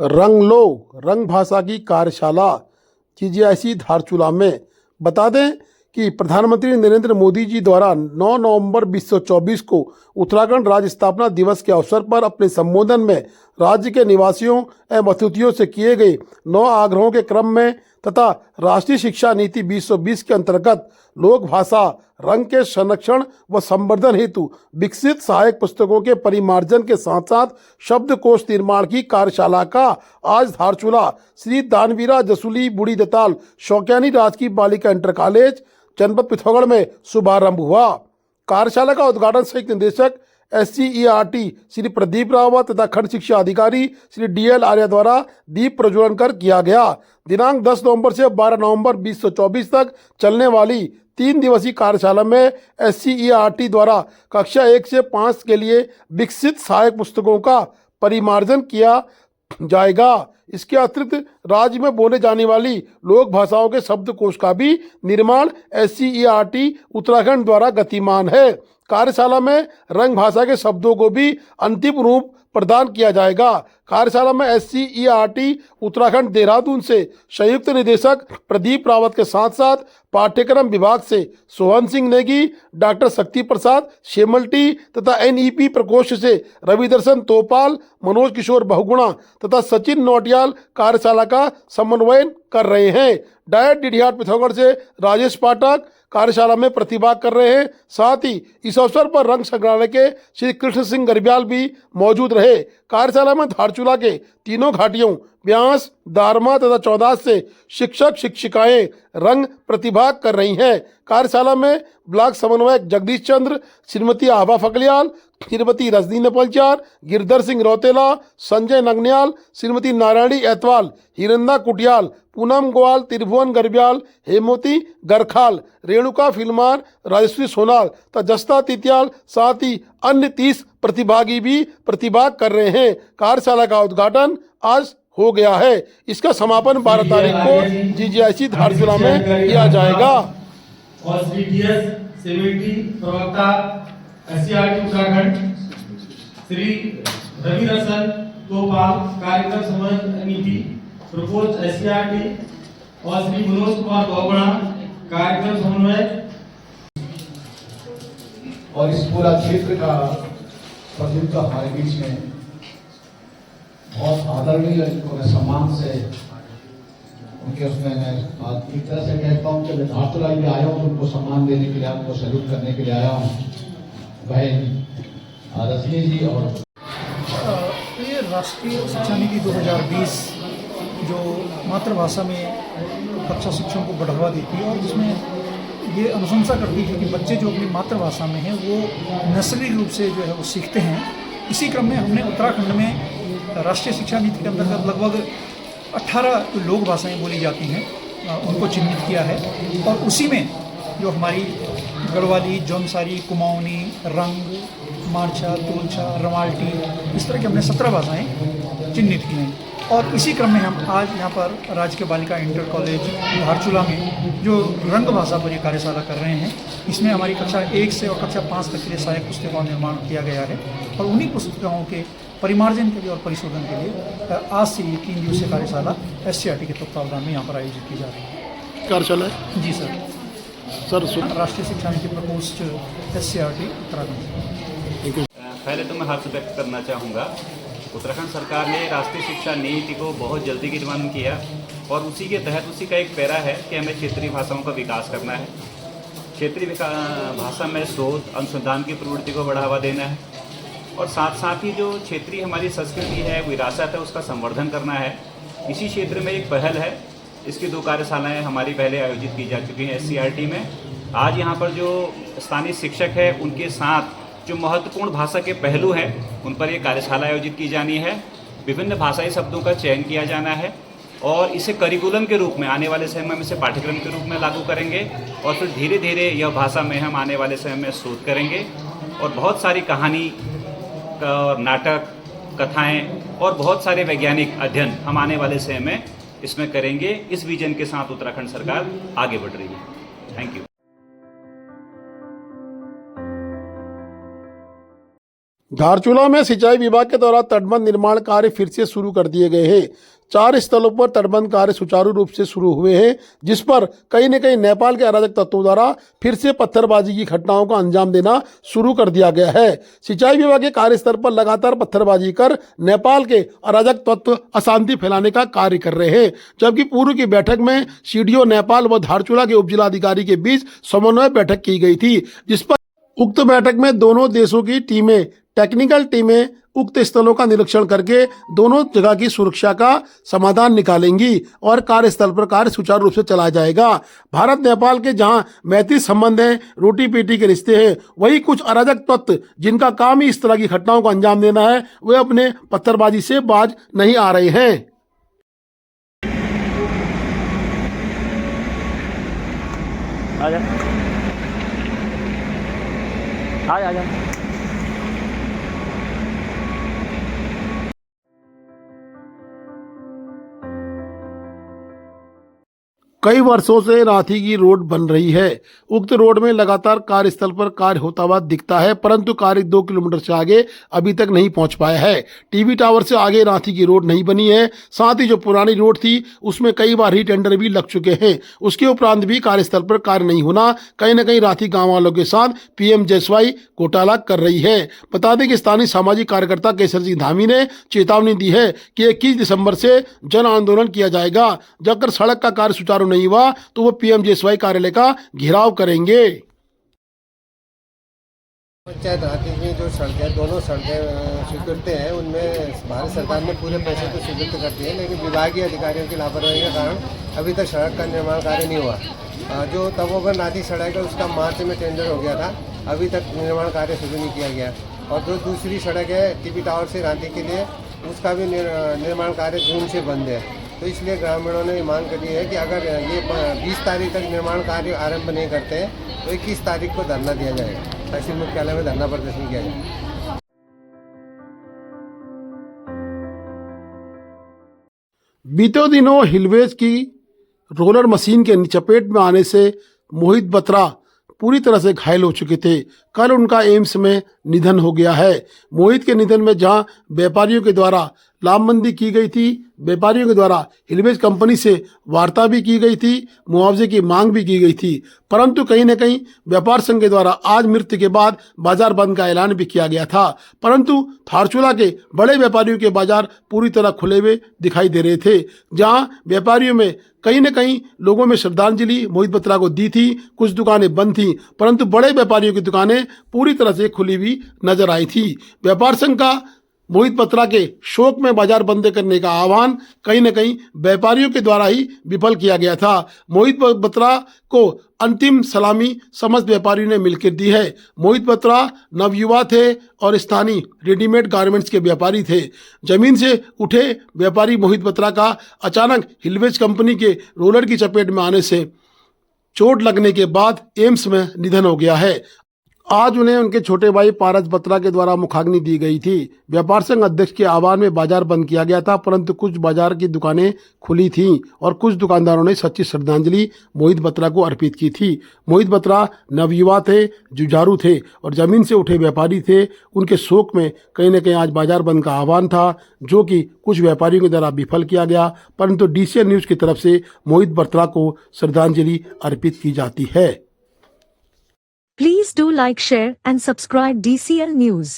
रंग लो रंग भाषा की कार्यशाला जीजीआईसी धारचूला में। बता दें कि प्रधानमंत्री नरेंद्र मोदी जी द्वारा 9 नवंबर 2024 को उत्तराखंड राज्य स्थापना दिवस के अवसर पर अपने संबोधन में राज्य के निवासियों एवं अतिथियों से किए गए 9 आग्रहों के क्रम में तथा राष्ट्रीय शिक्षा नीति 2020 के अंतर्गत लोक भाषा रंग के संरक्षण व संवर्धन हेतु विकसित सहायक पुस्तकों के परिमार्जन के साथ साथ शब्दकोश निर्माण की कार्यशाला का आज धारचूला श्री दानवीरा जसूली बुढ़ी दताल शौक्यानी राजकीय बालिका इंटर कॉलेज जनपद पिथौरागढ़ में शुभारंभ हुआ। कार्यशाला का उद्घाटन संयुक्त निदेशक SCERT श्री प्रदीप रावत तथा खंड शिक्षा अधिकारी श्री DL आर्य द्वारा दीप प्रज्वलन कर किया गया। दिनांक 10 नवंबर से 12 नवंबर 2024 तक चलने वाली 3 दिवसीय कार्यशाला में SCERT द्वारा कक्षा 1 से 5 के लिए विकसित सहायक पुस्तकों का परिमार्जन किया जाएगा। इसके अतिरिक्त राज्य में बोले जाने वाली लोक भाषाओं के शब्दकोश का भी निर्माण SCERT उत्तराखंड द्वारा गतिमान है। कार्यशाला में रंग भाषा के शब्दों को भी अंतिम रूप प्रदान किया जाएगा। कार्यशाला में SCERT उत्तराखंड देहरादून से संयुक्त निदेशक प्रदीप रावत के साथ साथ पाठ्यक्रम विभाग से सोहन सिंह नेगी, डॉक्टर शक्ति प्रसाद शेमल्टी तथा NEP प्रकोष्ठ से रविदर्शन तोपाल, मनोज किशोर बहुगुणा तथा सचिन नौटियाल कार्यशाला का समन्वयन कर रहे हैं। डायट डिडिहाट पिथौरागढ़ से राजेश पाठक कार्यशाला में प्रतिभाग कर रहे हैं। साथ ही इस अवसर पर रंग संग्रहालय के श्री कृष्ण सिंह गरब्याल भी मौजूद रहे। कार्यशाला में धारचूला के तीनों घाटियों ब्यास, दारमा तथा चौदास से शिक्षक शिक्षिकाएं रंग प्रतिभाग कर रही हैं। कार्यशाला में ब्लॉक समन्वयक जगदीश चंद्र, श्रीमती आभा फकलियाल, श्रीमती रजनी नेपालचार, गिरधर सिंह रौतेला, संजय नगन्याल, श्रीमती नारायणी एतवाल, हिरंदा कुटियाल, पूनम गोवाल, त्रिभुवन गरब्याल, हेमवती गरखाल, रेणुका फिल्मार, राजश्री सोनाल तथा जस्ता तितियाल साथ ही अन्य 30 प्रतिभागी भी प्रतिभाग कर रहे हैं। कार्यशाला का उद्घाटन आज हो गया है। इसका समापन 12 तारीख को GGIC धारचूला में किया जाएगा। प्रवक्ता SCERT उत्तराखंड श्री रविदर्शन तोपाल, कार्यक्रम समन्वय नीति प्रकोष्ठ SCERT और श्री मनोज कुमार बहुगुणा, कार्यक्रम समन्वय। और इस पूरा क्षेत्र का प्रतिनिधित्व हमारे बीच में बहुत आदरणीय सम्मान से उनके उसमें मैं एक तरह से कहता हूँ कि मैं धारचूला भी आया हूँ, उनको सम्मान देने के लिए, उनको सैल्यूट करने के लिए आया हूँ। बहन रजनी जी और ये राष्ट्रीय शिक्षा नीति 2020 जो मातृभाषा में कक्षा शिक्षण को बढ़ावा देती है और जिसमें ये अनुशंसा करती है कि बच्चे जो अपनी मातृभाषा में हैं वो नस्ली रूप से जो है वो सीखते हैं। इसी क्रम में हमने उत्तराखंड में राष्ट्रीय शिक्षा नीति के अंतर्गत लगभग 18 लोक भाषाएं बोली जाती हैं उनको चिन्हित किया है और उसी में जो हमारी गढ़वाली, जौनसारी, कुमाऊनी, रंग, मारछा, तोलछा, रमाल्टी, इस तरह की हमने 17 भाषाएं चिन्हित की हैं। और इसी क्रम में हम आज यहाँ पर राजकीय बालिका इंटर कॉलेज धारचूला में जो रंग भाषा पर ये कार्यशाला कर रहे हैं, इसमें हमारी कक्षा 1 से और कक्षा 5 तक के लिए सहायक पुस्तकों का निर्माण किया गया है और उन्हीं पुस्तकों के परिमार्जन के लिए और परिशोधन के लिए आज से ये 3 दिवसीय कार्यशाला SCERT के तत्वावधान में यहाँ पर आयोजित की जा रही है। कार्यशाला जी सर। राष्ट्रीय शिक्षा नीति प्रकोष्ठ SCERT उत्तराखंड। पहले तो मैं हर्ष व्यक्त करना चाहूँगा, उत्तराखंड सरकार ने राष्ट्रीय शिक्षा नीति को बहुत जल्दी क्रियान्वयन किया और उसी के तहत उसी का एक पैरा है कि हमें क्षेत्रीय भाषाओं का विकास करना है, क्षेत्रीय भाषा में शोध अनुसंधान की प्रवृत्ति को बढ़ावा देना है और साथ साथ ही जो क्षेत्रीय हमारी संस्कृति है, विरासत है, उसका संवर्धन करना है। इसी क्षेत्र में एक पहल है, इसकी 2 कार्यशालाएँ हमारी पहले आयोजित की जा चुकी हैं SCERT में। आज यहाँ पर जो स्थानीय शिक्षक है उनके साथ जो महत्वपूर्ण भाषा के पहलू हैं उन पर ये कार्यशाला आयोजित की जानी है। विभिन्न भाषाई शब्दों का चयन किया जाना है और इसे करिकुलम के रूप में आने वाले समय में इसे पाठ्यक्रम के रूप में लागू करेंगे और फिर धीरे धीरे यह भाषा में हम आने वाले समय में शोध करेंगे और बहुत सारी कहानी और नाटक, कथाएं और बहुत सारे वैज्ञानिक अध्ययन हम आने वाले समय में इसमें करेंगे। इस विजन के साथ उत्तराखंड सरकार आगे बढ़ रही है। Thank you. धारचूला में सिंचाई विभाग के द्वारा तटबंध निर्माण कार्य फिर से शुरू कर दिए गए हैं। 4 स्थलों पर तटबंध कार्य सुचारू रूप से शुरू हुए हैं, जिस पर कहीं न कहीं नेपाल के अराजक तत्वों द्वारा फिर से पत्थरबाजी की घटनाओं को अंजाम देना शुरू कर दिया गया है। सिंचाई विभाग के कार्यस्थल पर लगातार पत्थरबाजी कर नेपाल के अराजक तत्व अशांति फैलाने का कार्य कर रहे हैं, जबकि पूर्व की बैठक में सीडीओ नेपाल व धारचूला के उपजिलाधिकारी के बीच समन्वय बैठक की गई थी, जिस पर उक्त बैठक में दोनों देशों की टीमें, टेक्निकल टीमें उक्त स्थलों का निरीक्षण करके दोनों जगह की सुरक्षा का समाधान निकालेंगी और कार्यस्थल पर कार्य सुचारू रूप से चलाया जाएगा। भारत नेपाल के जहां मैत्री संबंध हैं, रोटी पीटी के रिश्ते हैं, वही कुछ अराजक तत्व जिनका काम ही इस तरह की घटनाओं को अंजाम देना है, वे अपने पत्थरबाजी से बाज नहीं आ रहे हैं। आजा कई वर्षों से रांची की रोड बन रही है। उक्त रोड में लगातार कार्यस्थल पर कार्य होता हुआ दिखता है, परंतु कार्य 2 किलोमीटर से आगे अभी तक नहीं पहुंच पाया है। टीवी टावर से आगे रांची की रोड नहीं बनी है। साथ ही जो पुरानी रोड थी उसमें कई बार ही टेंडर भी लग चुके हैं। उसके उपरांत भी कार्यस्थल पर कार्य नहीं होना कहीं न कहीं रांची गाँव वालों के साथ PMJSY घोटाला कर रही है। बता दें कि स्थानीय सामाजिक कार्यकर्ता केसर सिंह धामी ने चेतावनी दी है कि 21 दिसंबर से जन आंदोलन किया जाएगा। जब सड़क का कार्य सुचारू नहीं हुआ तो वो PMJSY कार्यालय का घेराव करेंगे। पंचायत रांची में जो सड़कें, दोनों सड़कें स्वीकृत हैं, उनमें भारत सरकार ने पूरे पैसे तो स्वीकृत कर दिए, लेकिन विभागीय अधिकारियों की लापरवाही के कारण अभी तक सड़क का निर्माण कार्य नहीं हुआ। जो तपोवन रांची सड़क है उसका मार्च में टेंडर हो गया था, अभी तक निर्माण कार्य शुरू नहीं किया गया। और जो दूसरी सड़क है टीवी टावर से रांची के लिए, उसका भी निर्माण कार्य जून से बंद है। तो इसलिए ग्रामीणों ने मांग करी है कि अगर ये 20 तारीख तक निर्माण कार्य आरंभ नहीं करते हैं तो 21 तारीख को धरना दिया जाएगा। तहसील मुख्यालय में धरना प्रदर्शन किया जाएगा। बीते दिनों हिलवेज की रोलर मशीन के चपेट में आने से मोहित बत्रा पूरी तरह से घायल हो चुके थे। कल उनका एम्स में निधन हो गया है। मोहित के निधन में जहां व्यापारियों के द्वारा लामबंदी की गई थी, व्यापारियों के द्वारा हिलवेज कंपनी से वार्ता भी की गई थी, मुआवजे की मांग भी की गई थी, परंतु कहीं न कहीं व्यापार संघ के द्वारा आज मृत्यु के बाद बाजार बंद का ऐलान भी किया गया था। परंतु धारचूला के बड़े व्यापारियों के बाजार पूरी तरह खुले हुए दिखाई दे रहे थे, जहां व्यापारियों में कहीं न कहीं लोगों में श्रद्धांजलि मोहित बत्रा को दी थी। कुछ दुकानें बंद थी, परंतु बड़े व्यापारियों की दुकानें पूरी तरह से खुली हुई नजर आई थी। व्यापार संघ का मोहित बत्रा के शोक में बाजार बंद करने का आह्वान कहीं न कहीं व्यापारियों के द्वारा ही विफल किया गया था। मोहित बत्रा को अंतिम सलामी समस्त व्यापारियों ने मिलकर दी है। मोहित बत्रा नवयुवा थे और स्थानीय रेडीमेड गारमेंट्स के व्यापारी थे। जमीन से उठे व्यापारी मोहित बत्रा का अचानक हिलवेज कंपनी के रोलर की चपेट में आने से चोट लगने के बाद एम्स में निधन हो गया है। आज उन्हें उनके छोटे भाई पारस बत्रा के द्वारा मुखाग्नि दी गई थी। व्यापार संघ अध्यक्ष के आह्वान में बाजार बंद किया गया था, परंतु कुछ बाजार की दुकानें खुली थीं और कुछ दुकानदारों ने सच्ची श्रद्धांजलि मोहित बत्रा को अर्पित की थी। मोहित बत्रा नवयुवा थे, जुझारू थे और जमीन से उठे व्यापारी थे। उनके शोक में कहीं न कहीं आज बाजार बंद का आह्वान था, जो कि कुछ व्यापारियों के द्वारा विफल किया गया, परंतु DCN न्यूज़ की तरफ से मोहित बत्रा को श्रद्धांजलि अर्पित की जाती है। Please do like, share and subscribe DCL News.